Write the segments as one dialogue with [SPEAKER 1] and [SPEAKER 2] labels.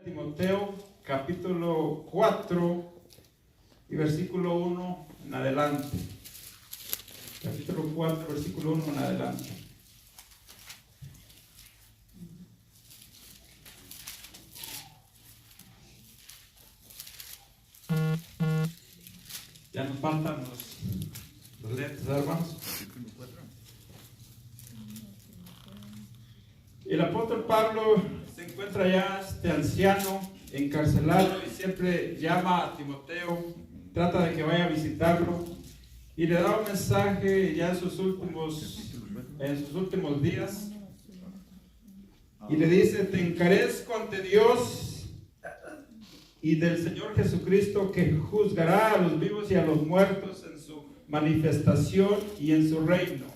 [SPEAKER 1] Timoteo capítulo 4 y versículo 1 en adelante. Capítulo 4, versículo 1 en adelante. Ya nos faltan los lentes, hermanos. El apóstol Pablo se encuentra ya anciano, encarcelado, y siempre llama a Timoteo, trata de que vaya a visitarlo y le da un mensaje ya en sus últimos días, y le dice: te encarezco ante Dios y del Señor Jesucristo, que juzgará a los vivos y a los muertos en su manifestación y en su reino,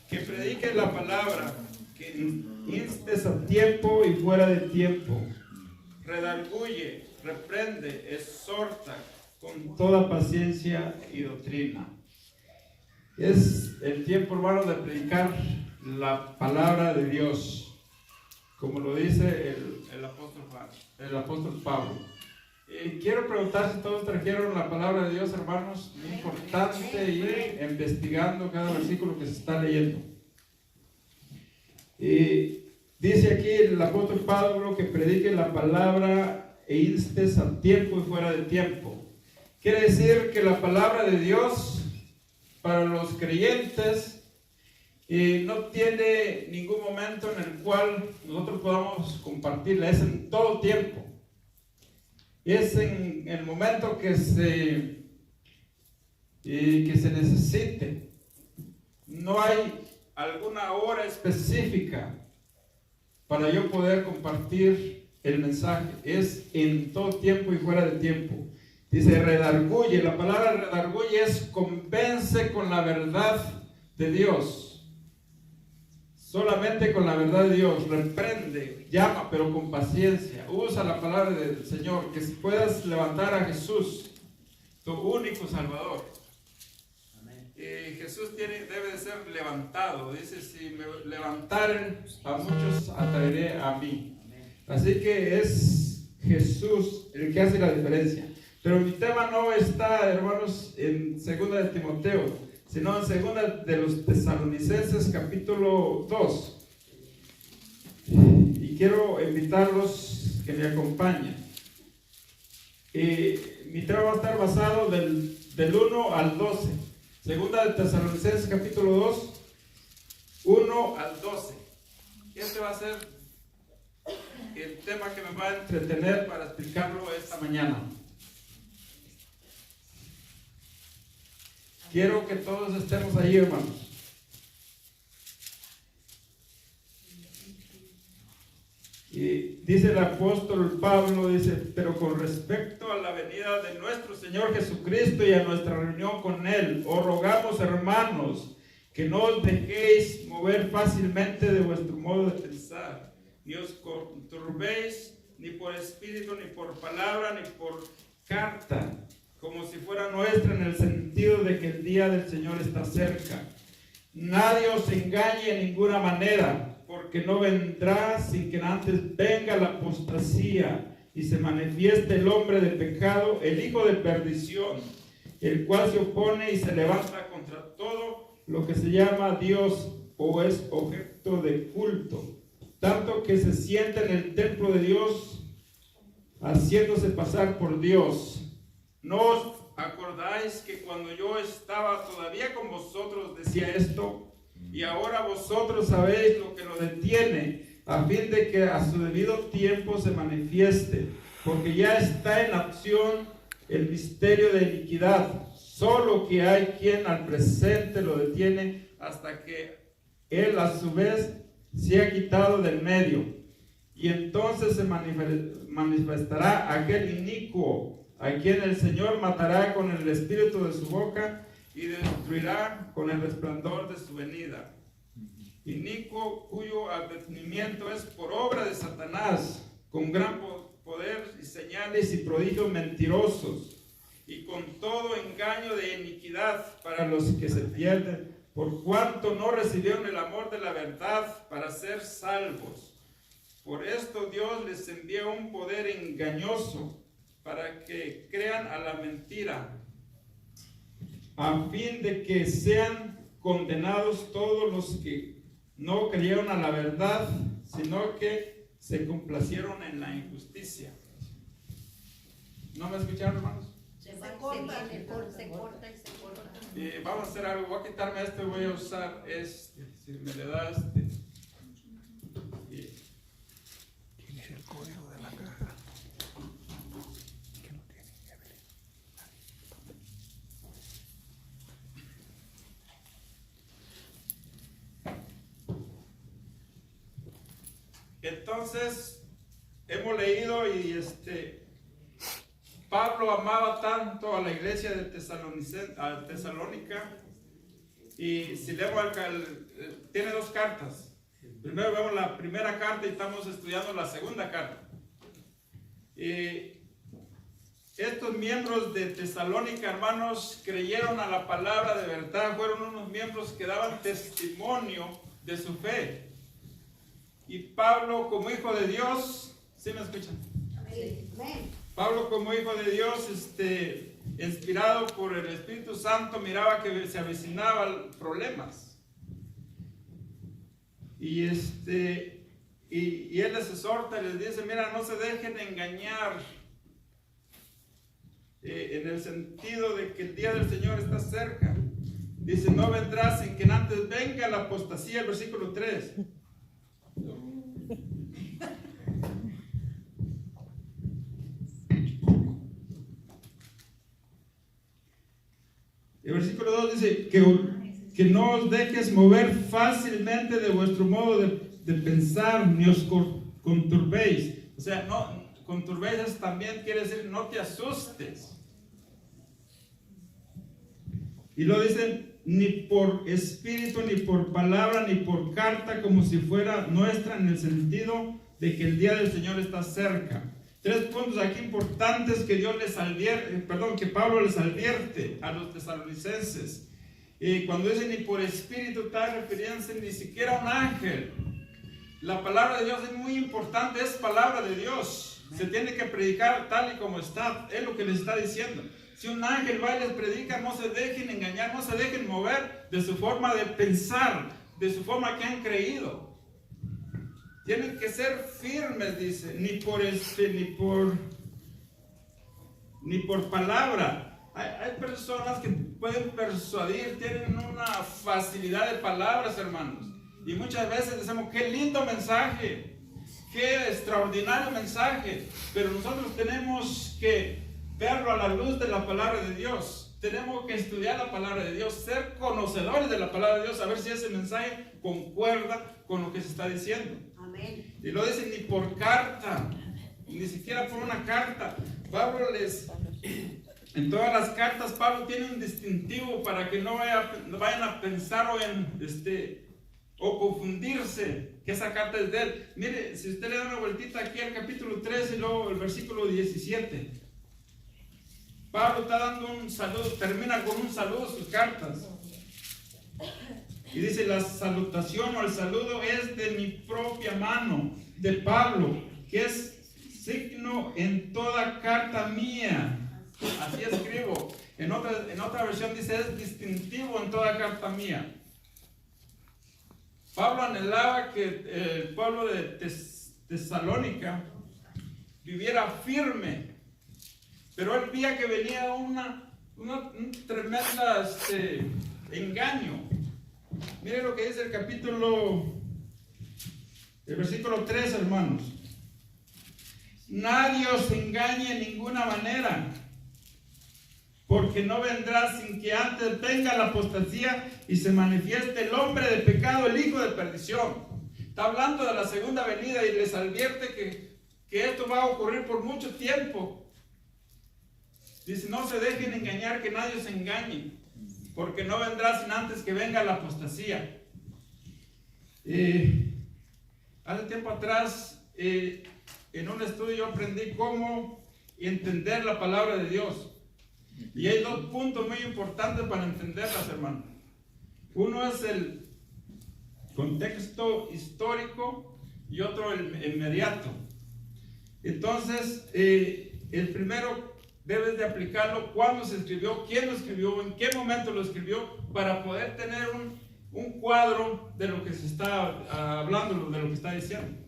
[SPEAKER 1] que prediques la palabra, que instes a tiempo y fuera de tiempo, redarguye, reprende, exhorta con toda paciencia y doctrina. Es el tiempo, hermano, de predicar la palabra de Dios, como lo dice el apóstol Pablo. Quiero preguntar si todos trajeron la palabra de Dios, hermanos. Es importante ir investigando cada versículo que se está leyendo. Dice aquí el apóstol Pablo que predique la palabra e instes a tiempo y fuera de tiempo. Quiere decir que la palabra de Dios para los creyentes no tiene ningún momento en el cual nosotros podamos compartirla. Es en todo tiempo. Es en el momento que se necesite. No hay alguna hora específica para yo poder compartir el mensaje. Es en todo tiempo y fuera de tiempo. Dice redarguye. La palabra redarguye es convence con la verdad de Dios. Solamente con la verdad de Dios. Reprende, llama, pero con paciencia. Usa la palabra del Señor, que puedas levantar a Jesús, tu único Salvador. Jesús debe de ser levantado. Dice: si me levantaren, a muchos atraeré a mí. Así que es Jesús el que hace la diferencia. Pero mi tema no está, hermanos, en 2 de Timoteo, sino en 2 de los Tesalonicenses capítulo 2. Y quiero invitarlos que me acompañen. Mi tema va a estar basado del 1 al 12. 2 de Tesalonicenses capítulo 2, 1 al 12. Este va a ser el tema que me va a entretener para explicarlo esta mañana. Quiero que todos estemos ahí, hermanos. Y dice el apóstol Pablo, dice: pero con respecto a la venida de nuestro Señor Jesucristo y a nuestra reunión con Él, os rogamos, hermanos, que no os dejéis mover fácilmente de vuestro modo de pensar, ni os conturbéis ni por espíritu, ni por palabra, ni por carta, como si fuera nuestra, en el sentido de que el día del Señor está cerca. Nadie os engañe en ninguna manera, porque no vendrá sin que antes venga la apostasía y se manifieste el hombre de pecado, el hijo de perdición, el cual se opone y se levanta contra todo lo que se llama Dios o es objeto de culto, tanto que se sienta en el templo de Dios haciéndose pasar por Dios. ¿No os acordáis que cuando yo estaba todavía con vosotros decía esto? Y ahora vosotros sabéis lo que lo detiene, a fin de que a su debido tiempo se manifieste, porque ya está en acción el misterio de iniquidad, solo que hay quien al presente lo detiene hasta que él a su vez se ha quitado del medio. Y entonces se manifestará aquel inicuo, a quien el Señor matará con el espíritu de su boca y destruirá con el resplandor de su venida. Inicuo, cuyo advenimiento es por obra de Satanás, con gran poder y señales y prodigios mentirosos, y con todo engaño de iniquidad para los que se pierden, por cuanto no recibieron el amor de la verdad para ser salvos. Por esto Dios les envía un poder engañoso para que crean a la mentira, a fin de que sean condenados todos los que no creyeron a la verdad, sino que se complacieron en la injusticia. ¿No me escucharon, hermanos?
[SPEAKER 2] Se corta y se corta.
[SPEAKER 1] Vamos a hacer algo. Voy a quitarme esto y voy a usar este. Si me le da este.
[SPEAKER 3] ¿Quién es el código de la caja? ¿Qué no tiene?
[SPEAKER 1] Entonces, hemos leído y Pablo amaba tanto a la iglesia de Tesalónica, y si leemos tiene dos cartas. Primero vemos la primera carta y estamos estudiando la segunda carta. Estos miembros de Tesalónica, hermanos, creyeron a la palabra de verdad, fueron unos miembros que daban testimonio de su fe. Y Pablo, como hijo de Dios, ¿sí me escuchan?
[SPEAKER 2] Amén.
[SPEAKER 1] Pablo, como hijo de Dios, inspirado por el Espíritu Santo, miraba que se avecinaban problemas. Y él les exhorta y les dice: mira, no se dejen engañar, en el sentido de que el día del Señor está cerca. Dice: no vendrá sin que antes venga la apostasía, el versículo 3. El versículo 2 dice que no os dejes mover fácilmente de vuestro modo de pensar, ni os conturbéis. O sea, no, conturbéis también quiere decir no te asustes. Y lo dicen: ni por espíritu, ni por palabra, ni por carta, como si fuera nuestra, en el sentido de que el día del Señor está cerca. 3 puntos aquí importantes que que Pablo les advierte a los tesalonicenses. Cuando dice ni por espíritu, está refiriéndose ni siquiera a un ángel. La palabra de Dios es muy importante, es palabra de Dios. Se tiene que predicar tal y como está, es lo que les está diciendo. Si un ángel va y les predica, no se dejen engañar, no se dejen mover de su forma de pensar, de su forma que han creído. Tienen que ser firmes, dice, ni por palabra. Hay personas que pueden persuadir, tienen una facilidad de palabras, hermanos. Y muchas veces decimos: qué lindo mensaje, qué extraordinario mensaje. Pero nosotros tenemos que verlo a la luz de la palabra de Dios. Tenemos que estudiar la palabra de Dios, ser conocedores de la palabra de Dios, a ver si ese mensaje concuerda con lo que se está diciendo.
[SPEAKER 2] Amén.
[SPEAKER 1] Y lo dicen ni por carta, ni siquiera por una carta. Pablo en todas las cartas, Pablo tiene un distintivo para que no vayan a pensar o confundirse que esa carta es de él. Mire, si usted le da una vueltita aquí al capítulo 13 y luego el versículo 17, Pablo está dando un saludo, termina con un saludo sus cartas. Y dice: la salutación o el saludo es de mi propia mano, de Pablo, que es signo en toda carta mía. Así escribo. En otra versión dice: es distintivo en toda carta mía. Pablo anhelaba que el pueblo de Tesalónica viviera firme, pero él veía que venía un tremendo engaño. Mire lo que dice el versículo 3, hermanos: nadie os engañe en ninguna manera, porque no vendrá sin que antes venga la apostasía y se manifieste el hombre de pecado, el hijo de perdición. Está hablando de la segunda venida y les advierte que esto va a ocurrir por mucho tiempo. Dice: no se dejen engañar, que nadie os engañe, porque no vendrá sin antes que venga la apostasía. Hace tiempo atrás, en un estudio yo aprendí cómo entender la palabra de Dios. Y hay 2 puntos muy importantes para entenderlas, hermanos. Uno es el contexto histórico y otro el inmediato. Entonces, el primero debes de aplicarlo cuándo se escribió, quién lo escribió, en qué momento lo escribió, para poder tener un cuadro de lo que se está hablando, de lo que está diciendo.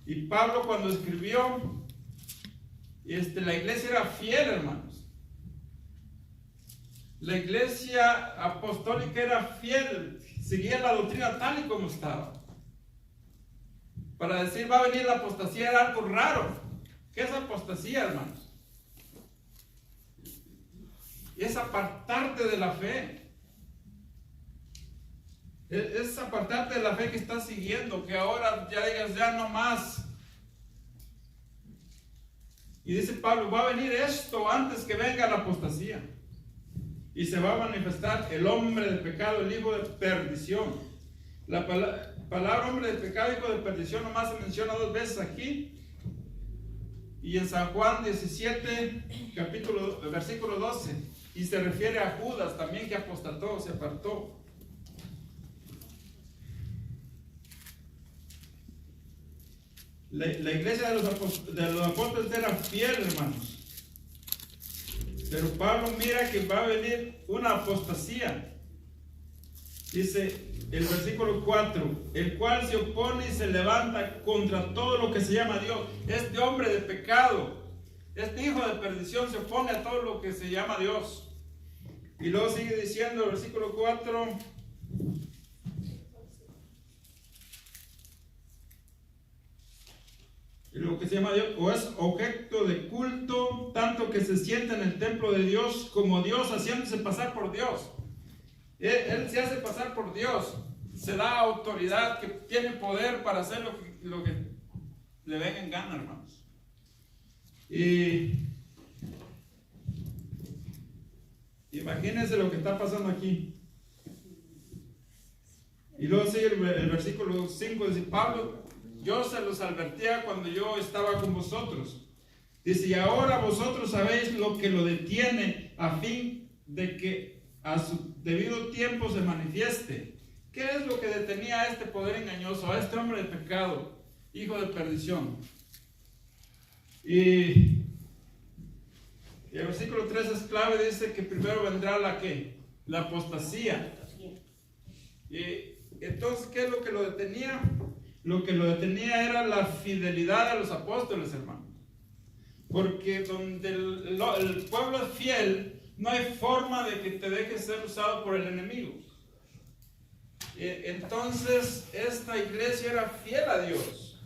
[SPEAKER 1] Y Pablo, cuando escribió, la iglesia era fiel, hermanos. La iglesia apostólica era fiel, seguía la doctrina tal y como estaba. Para decir va a venir la apostasía era algo raro. ¿Qué es apostasía, hermanos? Es apartarte de la fe. Es apartarte de la fe que estás siguiendo, que ahora ya digas, ya no más. Y dice Pablo, va a venir esto antes que venga la apostasía. Y se va a manifestar el hombre de pecado, el hijo de perdición. La palabra hombre de pecado, hijo de perdición, nomás se menciona 2 veces aquí. Y en San Juan 17, versículo 12. Y se refiere a Judas también, que apostató, se apartó. La iglesia de los apóstoles era fiel, hermanos. Pero Pablo mira que va a venir una apostasía. Dice el versículo 4, el cual se opone y se levanta contra todo lo que se llama Dios. Este hombre de pecado, este hijo de perdición se opone a todo lo que se llama Dios. Y luego sigue diciendo el versículo 4. Lo que se llama Dios, o es objeto de culto, tanto que se sienta en el templo de Dios como Dios, haciéndose pasar por Dios. Él se hace pasar por Dios, se da autoridad, que tiene poder para hacer lo que le venga en gana, hermanos. Y imagínense lo que está pasando aquí. Y luego sigue el versículo 5, dice Pablo, yo se los advertía cuando yo estaba con vosotros. Dice, y ahora vosotros sabéis lo que lo detiene, a fin de que a su debido tiempo se manifieste. ¿Qué es lo que detenía a este poder engañoso, a este hombre de pecado, hijo de perdición? Y el versículo 3 es clave, dice que primero vendrá la ¿qué? La apostasía. Y entonces, ¿qué es lo que lo detenía? Lo que lo detenía era la fidelidad de los apóstoles, hermanos. Porque donde el pueblo es fiel, no hay forma de que te dejes ser usado por el enemigo. Entonces, esta iglesia era fiel a Dios.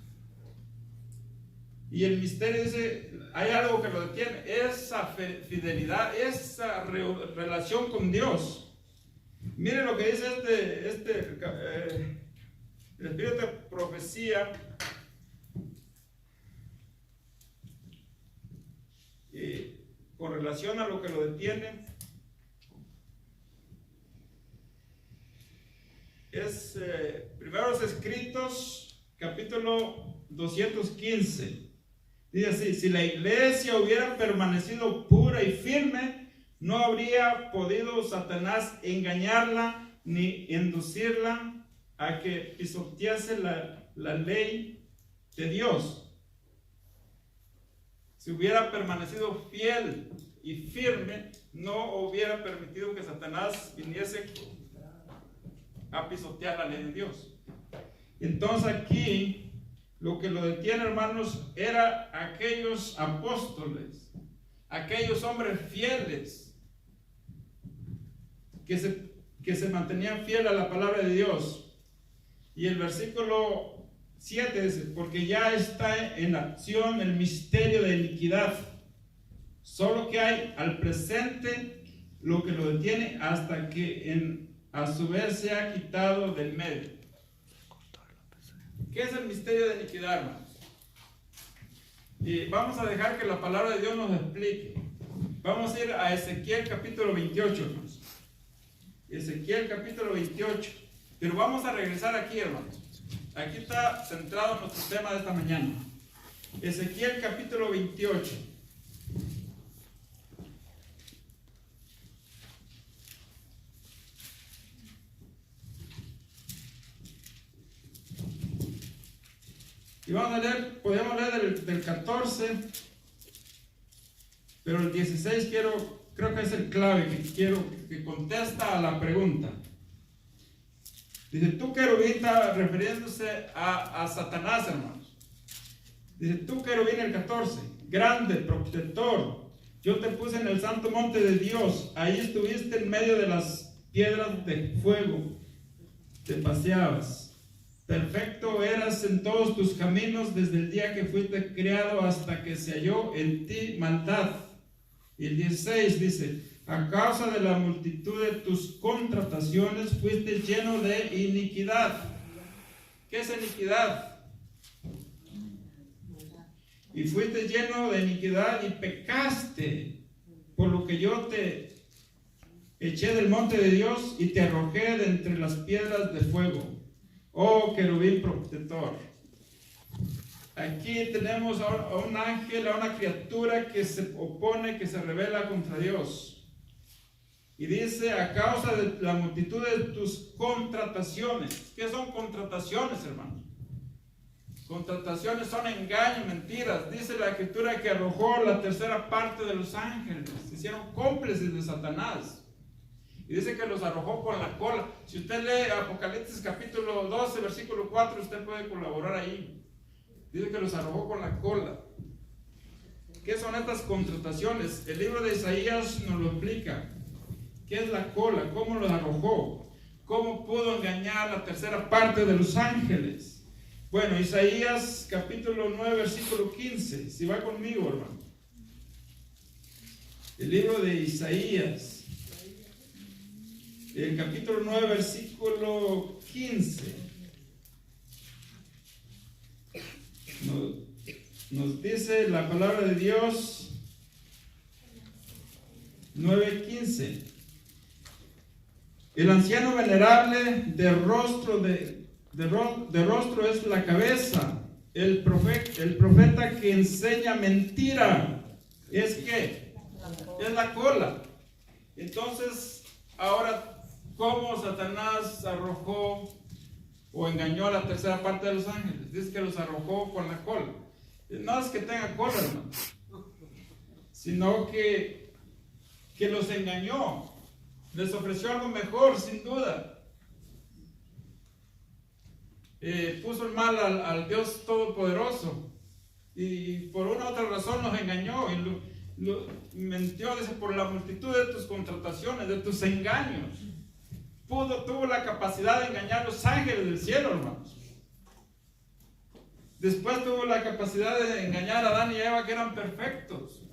[SPEAKER 1] Y el misterio dice, hay algo que lo detiene, esa fidelidad, esa relación con Dios. Miren lo que dice el espíritu de profecía. Con relación a lo que lo detiene, es Primeros Escritos, capítulo 215. Dice así, si la iglesia hubiera permanecido pura y firme, no habría podido Satanás engañarla ni inducirla a que pisotease la ley de Dios. Si hubiera permanecido fiel y firme, no hubiera permitido que Satanás viniese a pisotear la ley de Dios. Entonces aquí lo que lo detiene, hermanos, era aquellos apóstoles, aquellos hombres fieles que se mantenían fieles a la palabra de Dios. Y el versículo 7 dice, porque ya está en acción el misterio de iniquidad, solo que hay al presente lo que lo detiene hasta que a su vez se ha quitado del medio. ¿Qué es el misterio de iniquidad, hermanos? Y vamos a dejar que la palabra de Dios nos explique. Vamos a ir a Ezequiel capítulo 28, hermanos. Ezequiel capítulo 28. Pero vamos a regresar aquí, hermanos. Aquí está centrado nuestro tema de esta mañana. Ezequiel capítulo 28. Y vamos a leer, podemos leer del 14, pero el 16 creo que es el clave que contesta a la pregunta. Dice, tú querubín, está refiriéndose a Satanás, hermanos. Dice, tú querubín, el 14, grande, protector, yo te puse en el santo monte de Dios, ahí estuviste en medio de las piedras de fuego, te paseabas. Perfecto eras en todos tus caminos desde el día que fuiste creado hasta que se halló en ti maldad. Y el 16 dice, a causa de la multitud de tus contrataciones fuiste lleno de iniquidad. ¿Qué es iniquidad? Y fuiste lleno de iniquidad y pecaste, por lo que yo te eché del monte de Dios y te arrojé de entre las piedras de fuego. Oh, querubín protector. Aquí tenemos a un ángel, a una criatura que se opone, que se rebela contra Dios. Y dice, a causa de la multitud de tus contrataciones. ¿Qué son contrataciones, hermanos? Contrataciones son engaños, mentiras. Dice la escritura que arrojó la tercera parte de los ángeles. Se hicieron cómplices de Satanás. Y dice que los arrojó con la cola. Si usted lee Apocalipsis capítulo 12, versículo 4, usted puede colaborar ahí. Dice que los arrojó con la cola. ¿Qué son estas contrataciones? El libro de Isaías nos lo explica. ¿Qué es la cola? ¿Cómo los arrojó? ¿Cómo pudo engañar la tercera parte de los ángeles? Bueno, Isaías capítulo 9, versículo 15. Si va conmigo, hermano. El libro de Isaías. El capítulo 9, versículo 15, nos dice la palabra de Dios, 9:15. El anciano venerable de rostro es la cabeza. El profeta que enseña mentira es ¿qué? Es la cola. Entonces, ahora, ¿cómo Satanás arrojó o engañó a la tercera parte de los ángeles? Dice que los arrojó con la cola. No es que tenga cola, hermano, sino que los engañó. Les ofreció algo mejor, sin duda. Puso el mal al Dios Todopoderoso. Y por una u otra razón los engañó. Y mintió, dice, por la multitud de tus contrataciones, de tus engaños. Tuvo la capacidad de engañar a los ángeles del cielo, hermanos. Después tuvo la capacidad de engañar a Adán y Eva, que eran perfectos.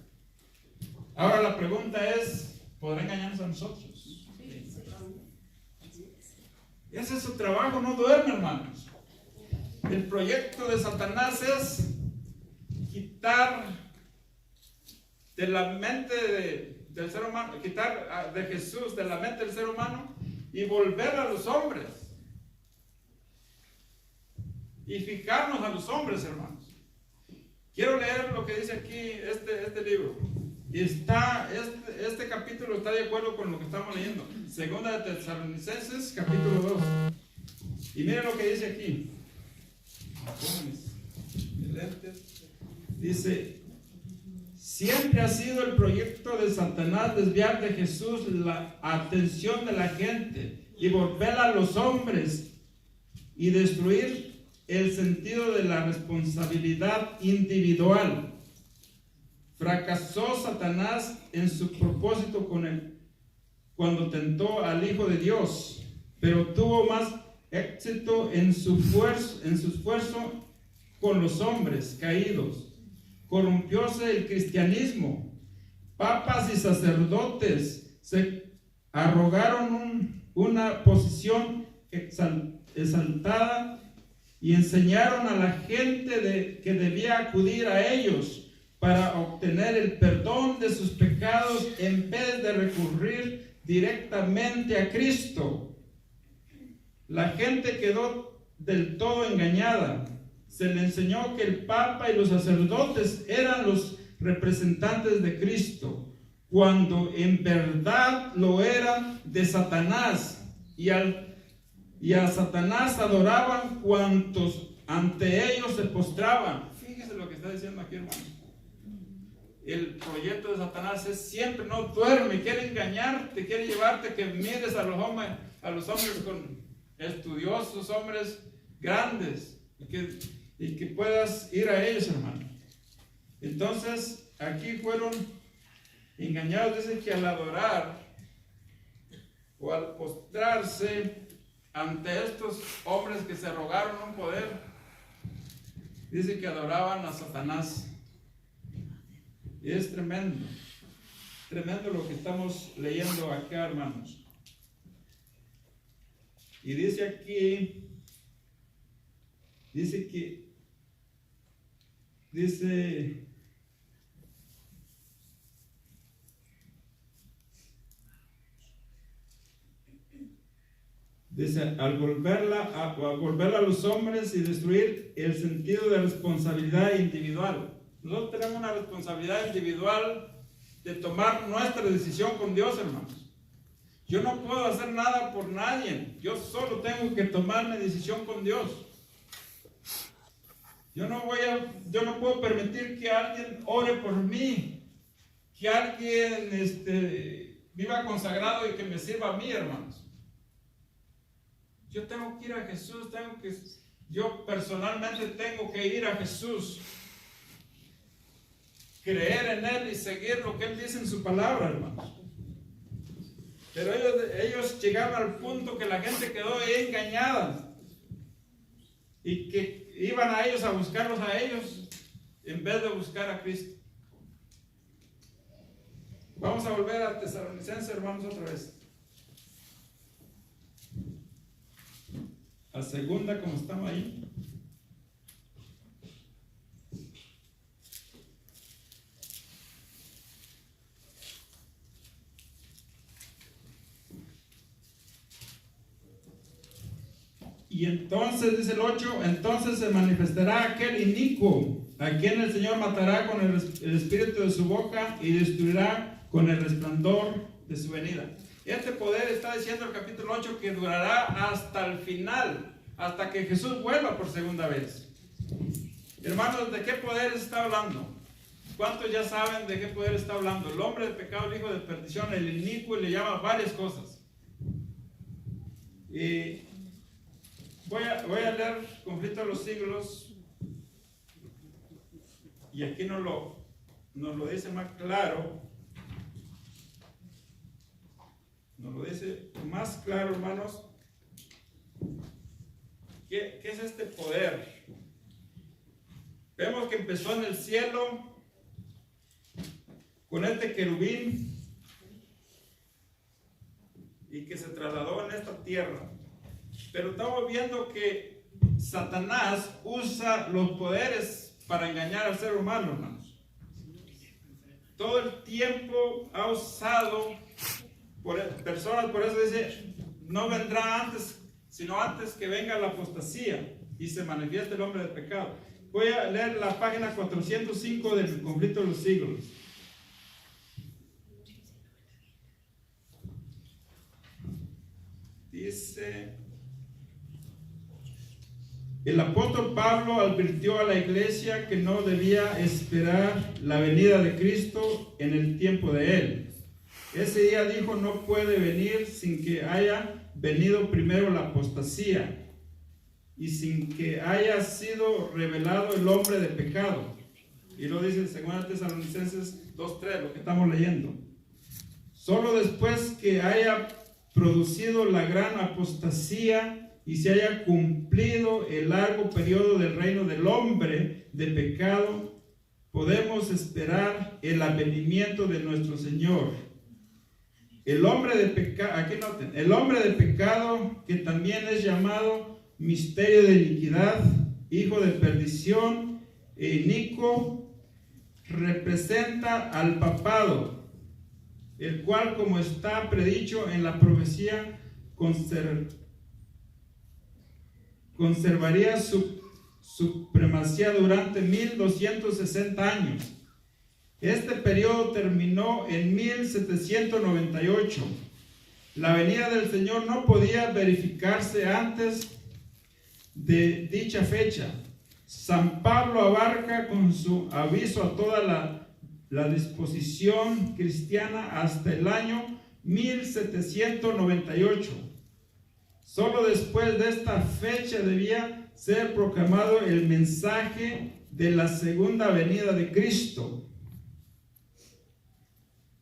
[SPEAKER 1] Ahora la pregunta es, ¿podrá engañarnos a nosotros? Ese es su trabajo, no duerme, hermanos. El proyecto de Satanás es quitar de la mente del ser humano, quitar de Jesús de la mente del ser humano y volver a los hombres y fijarnos a los hombres, hermanos. Quiero leer lo que dice aquí este libro. Y este capítulo está de acuerdo con lo que estamos leyendo. Segunda de Tesalonicenses, capítulo 2. Y miren lo que dice aquí. Dice, siempre ha sido el proyecto de Satanás desviar de Jesús la atención de la gente y volver a los hombres y destruir el sentido de la responsabilidad individual. Fracasó Satanás en su propósito con él cuando tentó al Hijo de Dios, pero tuvo más éxito en su esfuerzo con los hombres caídos. Corrompióse el cristianismo. Papas y sacerdotes se arrogaron una posición exaltada y enseñaron a la gente que debía acudir a ellos para obtener el perdón de sus pecados en vez de recurrir directamente a Cristo. La gente quedó del todo engañada. Se le enseñó que el Papa y los sacerdotes eran los representantes de Cristo, cuando en verdad lo eran de Satanás, y a Satanás adoraban cuantos ante ellos se postraban. Fíjese lo que está diciendo aquí, hermano. El proyecto de Satanás es siempre, no duerme, quiere engañarte, quiere llevarte que mires a los hombres con estudiosos, hombres grandes, y que puedas ir a ellos, hermano. Entonces, aquí fueron engañados. Dice que al adorar o al postrarse ante estos hombres que se arrogaron un poder, dice que adoraban a Satanás. Y es tremendo, tremendo lo que estamos leyendo acá, hermanos. Y dice aquí, dice, al volverla a los hombres y destruir el sentido de responsabilidad individual. Nosotros tenemos una responsabilidad individual de tomar nuestra decisión con Dios, hermanos. Yo no puedo hacer nada por nadie. Yo solo tengo que tomar mi decisión con Dios. Yo no puedo permitir que alguien ore por mí, que alguien viva consagrado y que me sirva a mí, hermanos. Yo tengo que ir a Jesús, yo personalmente tengo que ir a Jesús, creer en Él y seguir lo que Él dice en su palabra, hermanos. Pero ellos llegaron al punto que la gente quedó engañada y que iban a ellos a buscarlos a ellos en vez de buscar a Cristo. Vamos a volver a Tesalonicenses, hermanos, otra vez. A segunda, como estamos ahí. Y entonces, dice el 8, entonces se manifestará aquel inicuo, a quien el Señor matará con el espíritu de su boca y destruirá con el resplandor de su venida. Este poder, está diciendo el capítulo 8, que durará hasta el final, hasta que Jesús vuelva por segunda vez. Hermanos, ¿de qué poder está hablando? ¿Cuántos ya saben de qué poder está hablando? El hombre de pecado, el hijo de perdición, el inicuo, y le llama varias cosas. Y voy a leer Conflicto de los Siglos, y aquí nos lo dice más claro. Nos lo dice más claro, hermanos. ¿Qué es este poder? Vemos que empezó en el cielo con este querubín y que se trasladó en esta tierra. Pero estamos viendo que Satanás usa los poderes para engañar al ser humano, hermanos. Todo el tiempo ha usado personas, por eso dice, no vendrá antes, sino antes que venga la apostasía y se manifieste el hombre de pecado. Voy a leer la página 405 del Conflicto de los Siglos. Dice: el apóstol Pablo advirtió a la iglesia que no debía esperar la venida de Cristo en el tiempo de él. Ese día dijo, no puede venir sin que haya venido primero la apostasía y sin que haya sido revelado el hombre de pecado. Y lo dice en 2 Tesalonicenses 2:3, lo que estamos leyendo. Solo después que haya producido la gran apostasía y se haya cumplido el largo periodo del reino del hombre de pecado, podemos esperar el advenimiento de nuestro Señor. El hombre de pecado, aquí noten, el hombre de pecado, que también es llamado misterio de iniquidad, hijo de perdición e inicuo, representa al papado, el cual, como está predicho en la profecía, conservaría su supremacía durante 1260 años. Este periodo terminó en 1798. La venida del Señor no podía verificarse antes de dicha fecha. San Pablo abarca con su aviso a toda la disposición cristiana hasta el año 1798. Solo después de esta fecha debía ser proclamado el mensaje de la segunda venida de Cristo.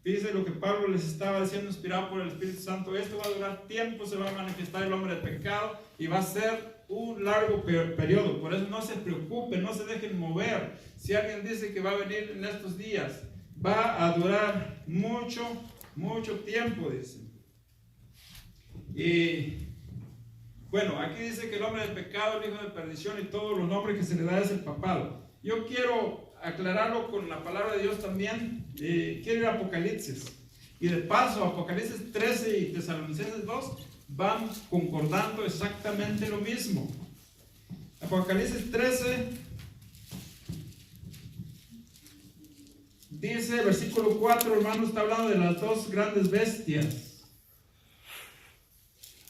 [SPEAKER 1] Dice lo que Pablo les estaba diciendo, inspirado por el Espíritu Santo: esto va a durar tiempo, se va a manifestar el hombre de pecado y va a ser un largo periodo. Por eso no se preocupen, no se dejen mover. Si alguien dice que va a venir en estos días, va a durar mucho tiempo, dice. Y bueno, aquí dice que el hombre del pecado, el hijo de perdición y todos los nombres que se le da es el papado. Yo quiero aclararlo con la palabra de Dios también. Quiero ir a Apocalipsis. Y de paso, Apocalipsis 13 y Tesalonicenses 2 van concordando exactamente lo mismo. Apocalipsis 13 dice, versículo 4, hermano, está hablando de las dos grandes bestias.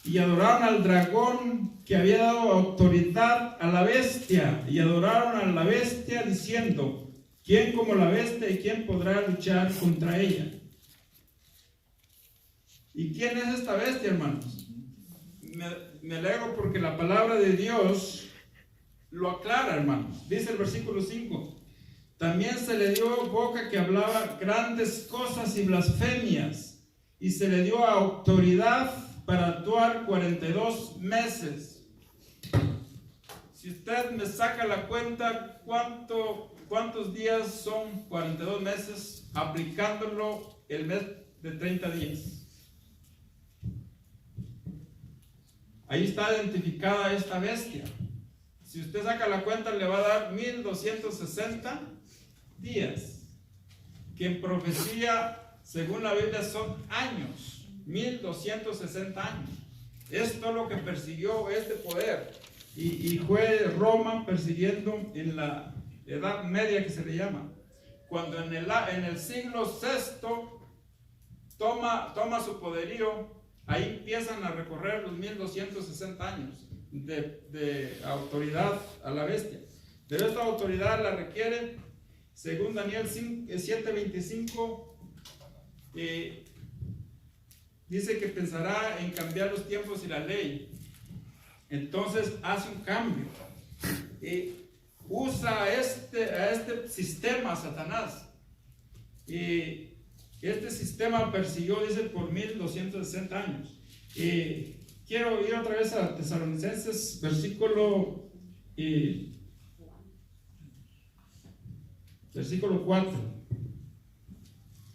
[SPEAKER 1] Y adoraron al dragón que había dado autoridad a la bestia. Y adoraron a la bestia diciendo: ¿quién como la bestia y quién podrá luchar contra ella? ¿Y quién es esta bestia, hermanos? Me alegro porque la palabra de Dios lo aclara, hermanos. Dice el versículo 5: también se le dio boca que hablaba grandes cosas y blasfemias, y se le dio autoridad para actuar 42 meses. Si usted me saca la cuenta, ¿cuántos días son 42 meses? Aplicándolo el mes de 30 días. Ahí está identificada esta bestia. Si usted saca la cuenta, le va a dar 1260 días, que en profecía, según la Biblia, son años. 1260 años. Esto es lo que persiguió este poder. Y fue Roma persiguiendo en la Edad Media, que se le llama. Cuando en el siglo VI toma su poderío, ahí empiezan a recorrer los 1260 años de autoridad a la bestia. Pero esta autoridad la requiere, según Daniel 7:25, dice que pensará en cambiar los tiempos y la ley. Entonces hace un cambio. Usa a este sistema, Satanás. Y este sistema persiguió, dice, por 1260 años. Quiero ir otra vez a Tesalonicenses, versículo 4.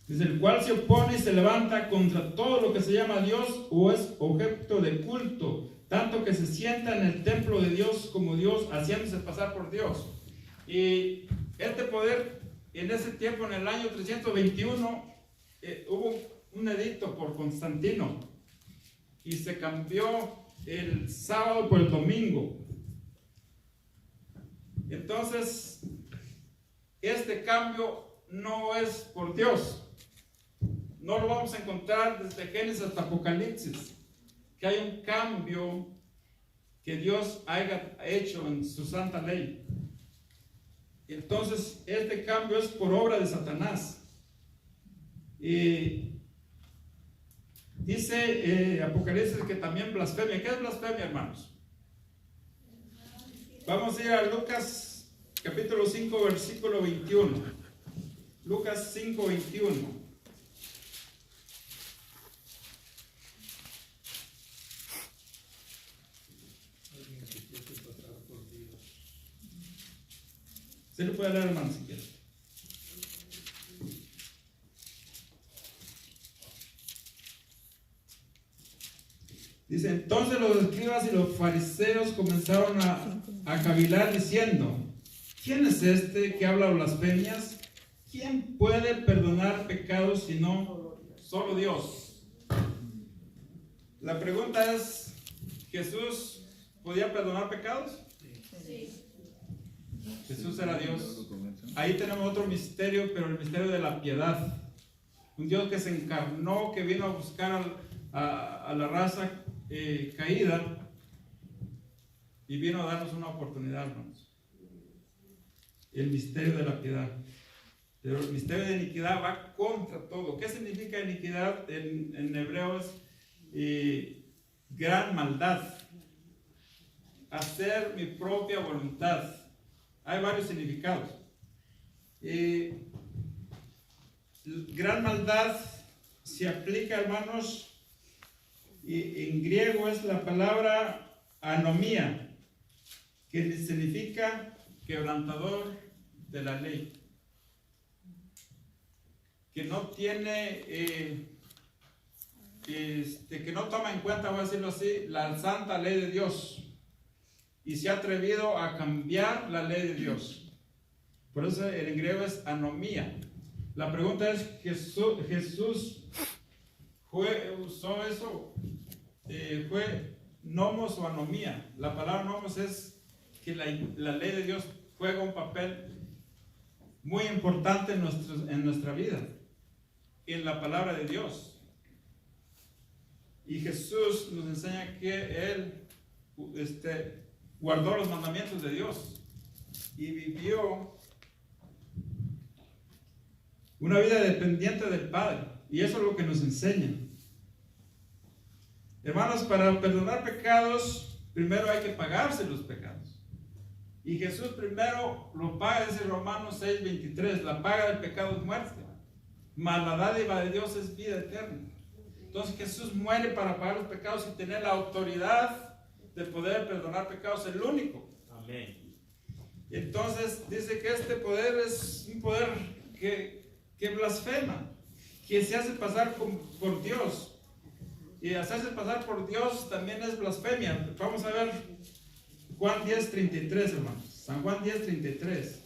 [SPEAKER 1] Dice: el cual se opone y se levanta contra todo lo que se llama Dios o es objeto de culto, tanto que se sienta en el templo de Dios como Dios, haciéndose pasar por Dios. Y este poder, en ese tiempo, en el año 321, hubo un edicto por Constantino y se cambió el sábado por el domingo. Entonces, este cambio no es por Dios. No lo vamos a encontrar desde Génesis hasta Apocalipsis, que hay un cambio que Dios haya hecho en su santa ley. Entonces, este cambio es por obra de Satanás. Y dice Apocalipsis que también blasfemia. ¿Qué es blasfemia, hermanos? Vamos a ir a Lucas capítulo 5, versículo 21. Lucas 5, 21. Se lo puede leer, hermano, si quiere. Dice: entonces los escribas y los fariseos comenzaron a cavilar diciendo: ¿quién es este que habla blasfemias? ¿Quién puede perdonar pecados sino solo Dios? La pregunta es: ¿Jesús podía perdonar pecados?
[SPEAKER 2] Sí.
[SPEAKER 1] Jesús era Dios. Ahí tenemos otro misterio, pero el misterio de la piedad. Un Dios que se encarnó, que vino a buscar a la raza caída, y vino a darnos una oportunidad, hermanos. El misterio de la piedad. Pero el misterio de iniquidad va contra todo. ¿Qué significa iniquidad en hebreo? Es gran maldad. Hacer mi propia voluntad. Hay varios significados. Gran maldad se aplica, hermanos, y en griego es la palabra anomía, que significa quebrantador de la ley, que no tiene, que no toma en cuenta, voy a decirlo así, la santa ley de Dios, y se ha atrevido a cambiar la ley de Dios. Por eso en griego es anomía. La pregunta es, ¿Jesús usó eso? ¿Fue nomos o anomía? La palabra nomos es que la ley de Dios juega un papel muy importante en nuestra vida, en la palabra de Dios. Y Jesús nos enseña que Él guardó los mandamientos de Dios y vivió una vida dependiente del Padre. Y eso es lo que nos enseña. Hermanos, para perdonar pecados, primero hay que pagarse los pecados. Y Jesús primero lo paga, dice Romanos 6:23, la paga del pecado es muerte, mas la dádiva de Dios es vida eterna. Entonces Jesús muere para pagar los pecados y tener la autoridad de poder perdonar pecados, el único.
[SPEAKER 4] Amén.
[SPEAKER 1] Entonces dice que este poder es un poder que blasfema, que se hace pasar por Dios. Y hacerse pasar por Dios también es blasfemia. Vamos a ver Juan 10:33, hermanos. San Juan 10:33.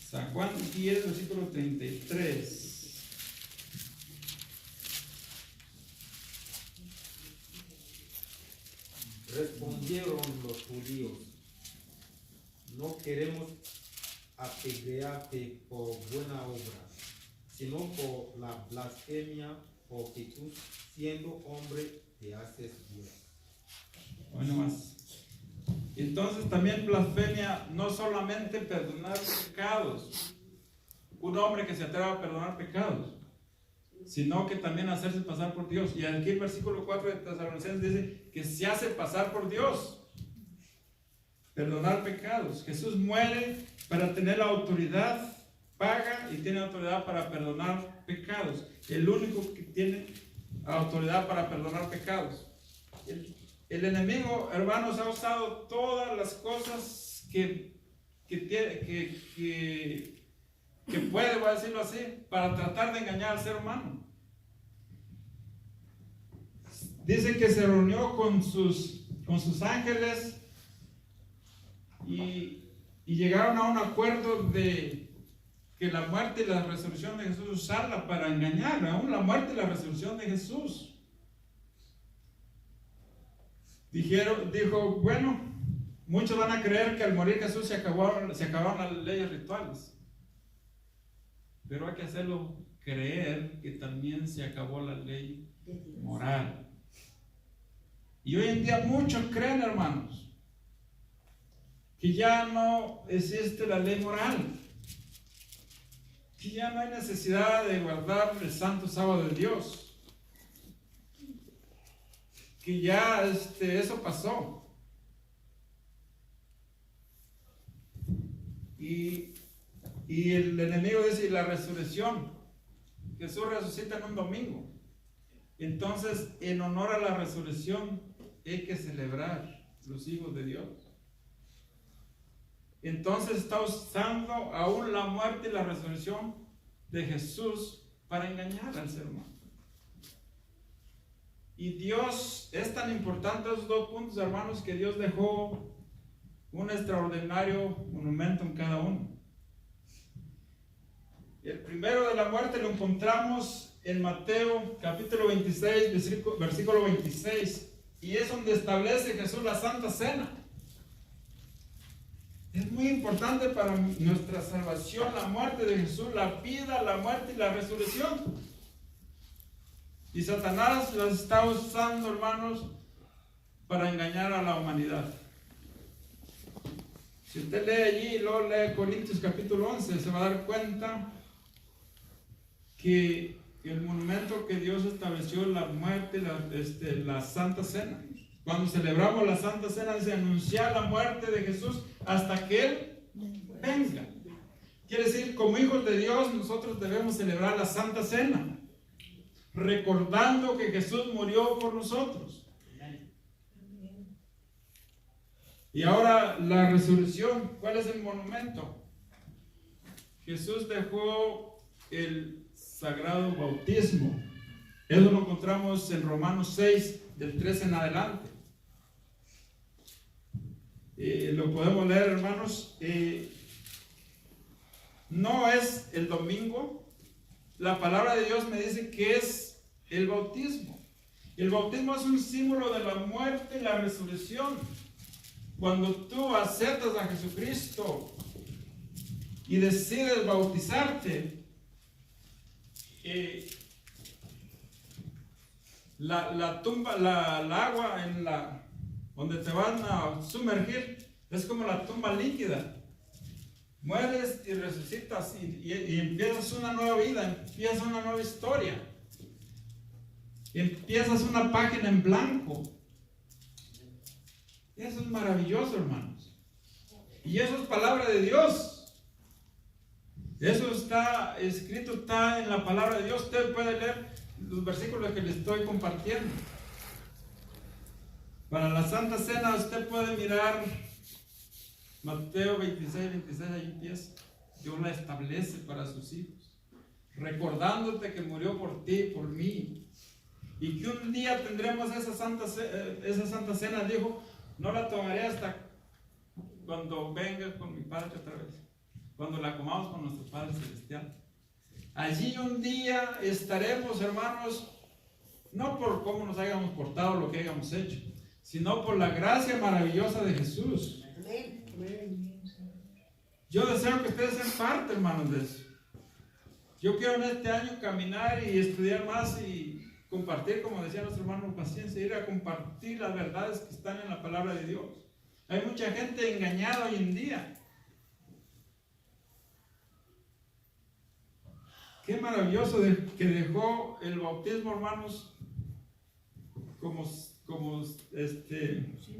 [SPEAKER 1] San Juan 10, versículo 33.
[SPEAKER 4] Respondieron los judíos: no queremos apedrearte por buena obra, sino por la blasfemia, porque tú, siendo hombre, te haces Dios.
[SPEAKER 1] Bueno, más. Entonces también blasfemia, no solamente perdonar pecados, un hombre que se atreva a perdonar pecados, sino que también hacerse pasar por Dios. Y aquí el versículo 4 de Tesalonicenses dice que se hace pasar por Dios. Perdonar pecados. Jesús muere para tener la autoridad, paga y tiene autoridad para perdonar pecados. El único que tiene autoridad para perdonar pecados. El enemigo, hermanos, ha usado todas las cosas que puede, voy a decirlo así, para tratar de engañar al ser humano. Dice que se reunió con sus ángeles y llegaron a un acuerdo de que la muerte y la resurrección de Jesús usarla para engañar, aún la muerte y la resurrección de Jesús. Dijo, bueno, muchos van a creer que al morir Jesús se acabaron las leyes rituales, pero hay que hacerlo creer que también se acabó la ley moral. Y hoy en día muchos creen, hermanos, que ya no existe la ley moral, que ya no hay necesidad de guardar el santo sábado de Dios, que ya eso pasó. Y el enemigo dice, la resurrección, Jesús resucita en un domingo. Entonces, en honor a la resurrección, hay que celebrar los hijos de Dios. Entonces está usando aún la muerte y la resurrección de Jesús para engañar al ser humano. Y Dios es tan importante esos dos puntos, hermanos, que Dios dejó un extraordinario monumento en cada uno. El primero de la muerte lo encontramos en Mateo capítulo 26, versículo 26, y es donde establece Jesús la Santa Cena. Es muy importante para nuestra salvación la muerte de Jesús, la vida, la muerte y la resurrección. Y Satanás las está usando, hermanos, para engañar a la humanidad. Si usted lee allí y luego lee Corintios capítulo 11, se va a dar cuenta que el monumento que Dios estableció, la muerte, la Santa Cena. Cuando celebramos la Santa Cena, se anuncia la muerte de Jesús hasta que Él venga. Quiere decir, como hijos de Dios, nosotros debemos celebrar la Santa Cena, recordando que Jesús murió por nosotros. Y ahora la resurrección, ¿cuál es el monumento? Jesús dejó el sagrado bautismo. Eso lo encontramos en Romanos 6, del 13 en adelante. Lo podemos leer, hermanos. No es el domingo. La palabra de Dios me dice que es el bautismo. El bautismo es un símbolo de la muerte y la resurrección. Cuando tú aceptas a Jesucristo y decides bautizarte, la tumba, la agua donde te van a sumergir es como la tumba líquida. Mueres y resucitas y empiezas una nueva vida, empiezas una nueva historia, empiezas una página en blanco. Eso es maravilloso, hermanos. Y eso es palabra de Dios. Eso está escrito, está en la palabra de Dios. Usted puede leer los versículos que le estoy compartiendo. Para la Santa Cena usted puede mirar Mateo 26, 26, ahí empieza. Dios la establece para sus hijos, recordándote que murió por ti y por mí. Y que un día tendremos esa Santa Cena, dijo. No la tomaré hasta cuando venga con mi Padre otra vez, cuando la comamos con nuestro Padre Celestial. Allí un día estaremos, hermanos, no por cómo nos hayamos portado, lo que hayamos hecho, sino por la gracia maravillosa de Jesús. Yo deseo que ustedes sean parte, hermanos, de eso. Yo quiero en este año caminar y estudiar más y compartir, como decía nuestro hermano Paciencia, ir a compartir las verdades que están en la palabra de Dios. Hay mucha gente engañada hoy en día. Qué maravilloso que dejó el bautismo, hermanos, como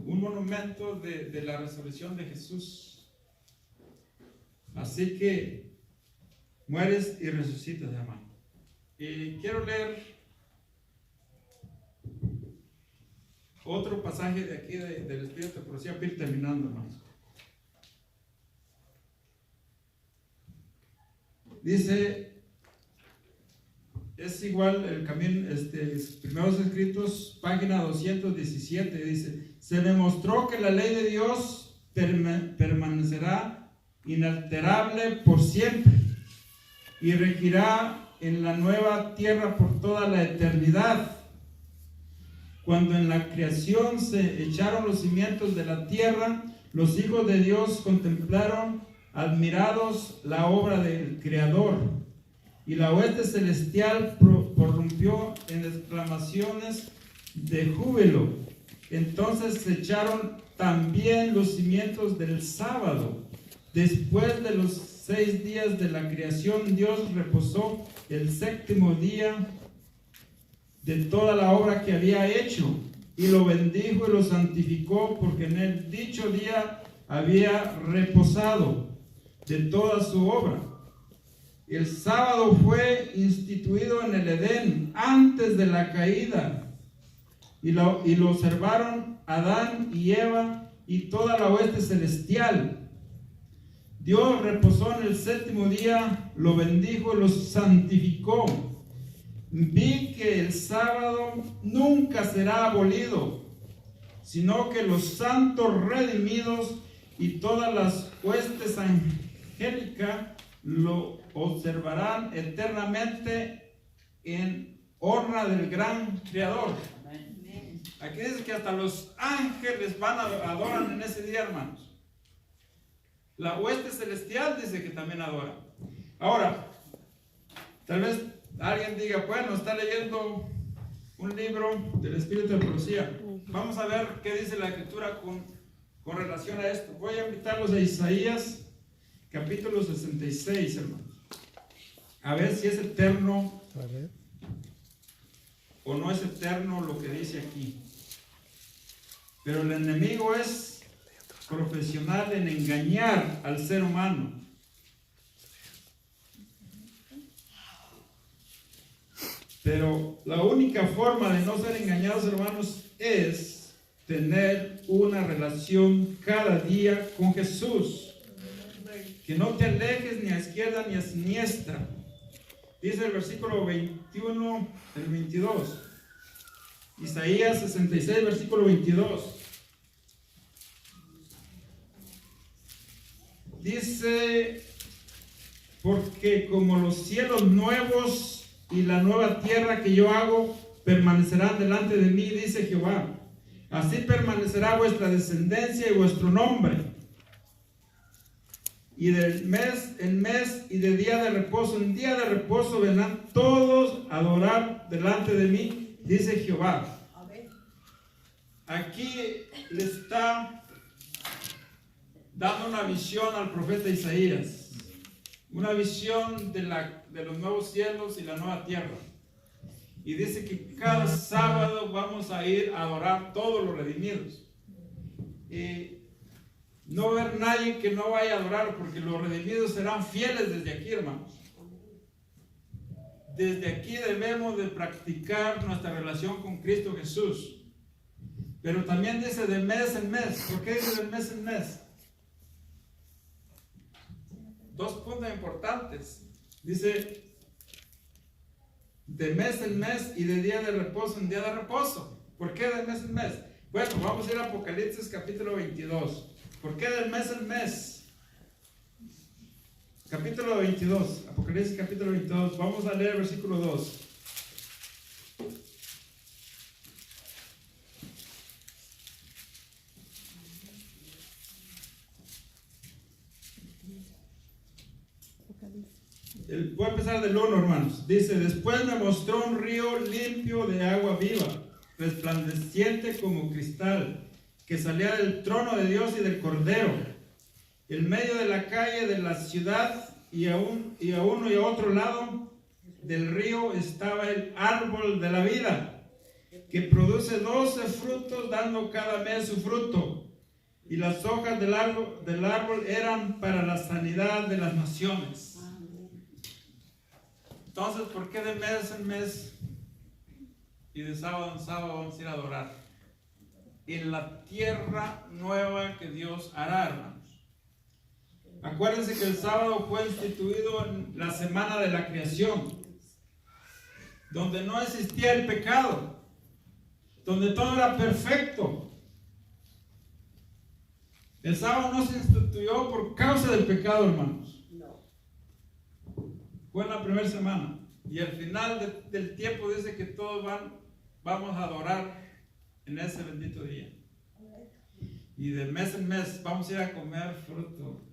[SPEAKER 1] un monumento de la resurrección de Jesús. Así que mueres y resucitas, hermano. Y quiero leer otro pasaje de aquí del Espíritu de Profecía para ir terminando, hermanos. Dice, es igual el camino, Primeros Escritos, página 217, dice: se demostró que la ley de Dios permanecerá inalterable por siempre y regirá en la nueva tierra por toda la eternidad. Cuando en la creación se echaron los cimientos de la tierra, los hijos de Dios contemplaron admirados la obra del Creador, y la hueste celestial prorrumpió en exclamaciones de júbilo. Entonces se echaron también los cimientos del sábado. Después de los 6 días de la creación, Dios reposó el séptimo día de toda la obra que había hecho, y lo bendijo y lo santificó, porque en el dicho día había reposado de toda su obra. El sábado fue instituido en el Edén antes de la caída, y lo observaron Adán y Eva y toda la hueste celestial. Dios reposó en el séptimo día, lo bendijo y lo santificó. Vi que el sábado nunca será abolido, sino que los santos redimidos y todas las huestes angélicas lo observarán eternamente en honra del gran Creador. Aquí dice que hasta los ángeles adoran en ese día, hermanos. La hueste celestial dice que también adora. Ahora, tal vez alguien diga, bueno, está leyendo un libro del Espíritu de Profecía. Vamos a ver qué dice la Escritura con relación a esto. Voy a invitarlos a Isaías, capítulo 66, hermanos. A ver si es eterno
[SPEAKER 3] A ver.
[SPEAKER 1] o no es eterno lo que dice aquí. Pero el enemigo es profesional en engañar al ser humano. Pero la única forma de no ser engañados, hermanos, es tener una relación cada día con Jesús. Que no te alejes ni a izquierda ni a siniestra. Dice el versículo 21, el 22. Isaías 66, versículo 22. Dice, porque como los cielos nuevos y la nueva tierra que yo hago permanecerán delante de mí, dice Jehová. Así permanecerá vuestra descendencia y vuestro nombre. Y de mes en mes y de día de reposo en día de reposo vendrán todos a adorar delante de mí, dice Jehová. Aquí le está dando una visión al profeta Isaías, una visión de los nuevos cielos y la nueva tierra. Y dice que cada sábado vamos a ir a adorar todos los redimidos. Y no va a haber nadie que no vaya a adorar, porque los redimidos serán fieles desde aquí, hermanos. Desde aquí debemos de practicar nuestra relación con Cristo Jesús. Pero también dice de mes en mes. ¿Por qué dice de mes en mes? Dos puntos importantes. Dice de mes en mes y de día de reposo en día de reposo. ¿Por qué de mes en mes? Bueno, vamos a ir a Apocalipsis capítulo 22. ¿Por qué del mes en mes? Capítulo 22. Apocalipsis capítulo 22. Vamos a leer el versículo 2. Voy a empezar del 1, hermanos. Dice, después me mostró un río limpio de agua viva, resplandeciente como cristal, que salía del trono de Dios y del Cordero. En medio de la calle de la ciudad y a uno y a otro lado del río estaba el árbol de la vida, que produce 12 frutos, dando cada mes su fruto. Y las hojas del árbol eran para la sanidad de las naciones. Entonces, ¿por qué de mes en mes y de sábado en sábado vamos a ir a adorar? En la tierra nueva que Dios hará, hermanos. Acuérdense que el sábado fue instituido en la semana de la creación, donde no existía el pecado, donde todo era perfecto. El sábado no se instituyó por causa del pecado, hermanos. Fue en la primera semana. Y al final del tiempo dice que todos vamos a adorar en ese bendito día. Y de mes en mes vamos a ir a comer fruto,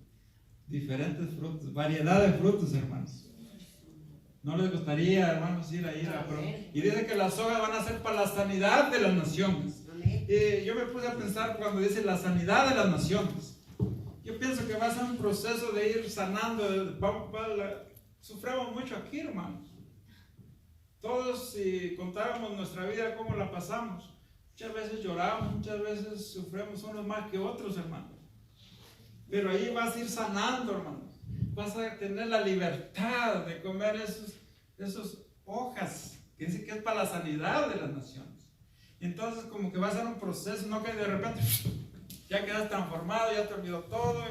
[SPEAKER 1] diferentes frutos, variedad de frutos, hermanos. ¿No les gustaría, hermanos, ir a probar? Y dice que las hojas van a ser para la sanidad de las naciones. Yo me puse a pensar cuando dice la sanidad de las naciones. Yo pienso que va a ser un proceso de ir sanando. Sufrimos mucho aquí, hermanos. Todos, si contáramos nuestra vida, cómo la pasamos. Muchas veces lloramos, muchas veces sufrimos unos más que otros, hermanos. Pero ahí vas a ir sanando, hermanos. Vas a tener la libertad de comer esas hojas, que dice que es para la sanidad de las naciones. Entonces, como que va a ser un proceso, no que de repente ya quedas transformado, ya te olvidó todo.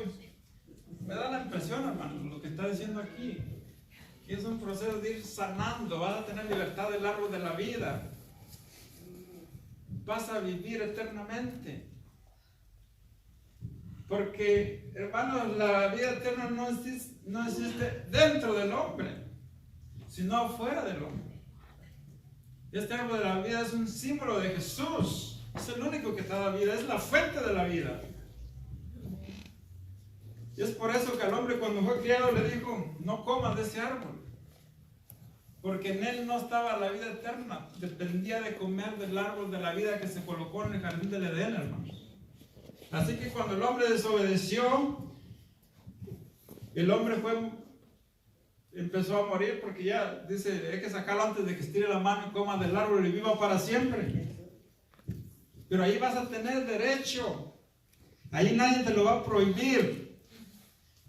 [SPEAKER 1] Me da la impresión, hermanos, lo que está diciendo aquí. Que es un proceso de ir sanando. Vas a tener libertad del árbol de la vida. Vas a vivir eternamente. Porque, hermanos, la vida eterna no existe dentro del hombre, sino fuera del hombre. Este árbol de la vida es un símbolo de Jesús. Es el único que te da vida, es la fuente de la vida. Y es por eso que al hombre, cuando fue criado, le dijo: no comas de ese árbol. porque en él no estaba la vida eterna, dependía de comer del árbol de la vida que se colocó en el jardín del Edén, hermanos. Así que cuando el hombre desobedeció, el hombre empezó a morir, porque ya dice, hay que sacarlo antes de que estire la mano y coma del árbol y viva para siempre. Pero ahí vas a tener derecho, ahí nadie te lo va a prohibir.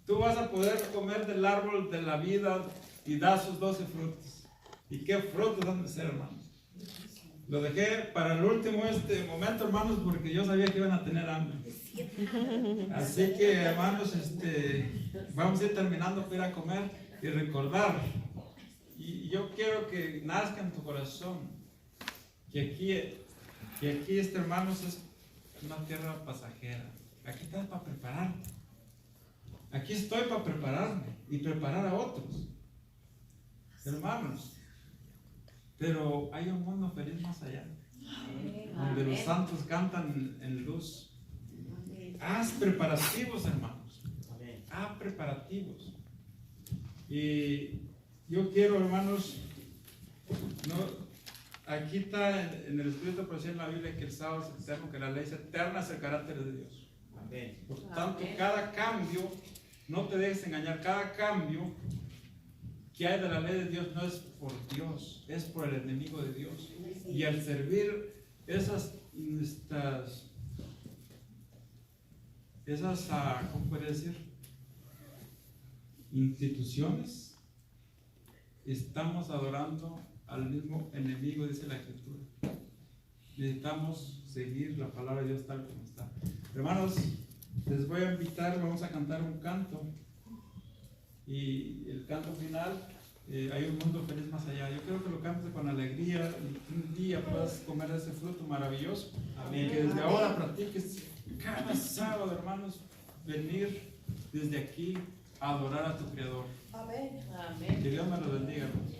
[SPEAKER 1] Tú vas a poder comer del árbol de la vida y da sus 12 frutos. ¿Y qué frutos han de ser, hermanos? Lo dejé para el último momento, hermanos, porque yo sabía que iban a tener hambre. Así que, hermanos, vamos a ir terminando para ir a comer y recordar. Y yo quiero que nazca en tu corazón que aquí, hermanos, es una tierra pasajera. Aquí estás para prepararte. Aquí estoy para prepararme y preparar a otros, hermanos. Pero hay un mundo feliz más allá, donde los santos cantan en luz. Haz preparativos, hermanos. Haz preparativos. Y yo quiero, hermanos, aquí está en el Espíritu por decir en la Biblia que el sábado es eterno, que la ley es eterna, es el carácter de Dios. Por tanto, cada cambio, no te dejes engañar, cada cambio que hay de la ley de Dios no es por Dios, es por el enemigo de Dios. Y al servir esas ¿cómo puede decir? Instituciones, estamos adorando al mismo enemigo, dice la Escritura. Necesitamos seguir la palabra de Dios tal como está. Hermanos, les voy a invitar, vamos a cantar un canto. Y el canto final, hay un mundo feliz más allá. Yo creo que lo cantes con alegría y un día puedas comer ese fruto maravilloso. Amén. Que desde ahora practiques cada sábado, hermanos, venir desde aquí a adorar a tu Creador.
[SPEAKER 2] Amén.
[SPEAKER 5] Amén.
[SPEAKER 1] Que Dios me lo bendiga, hermanos.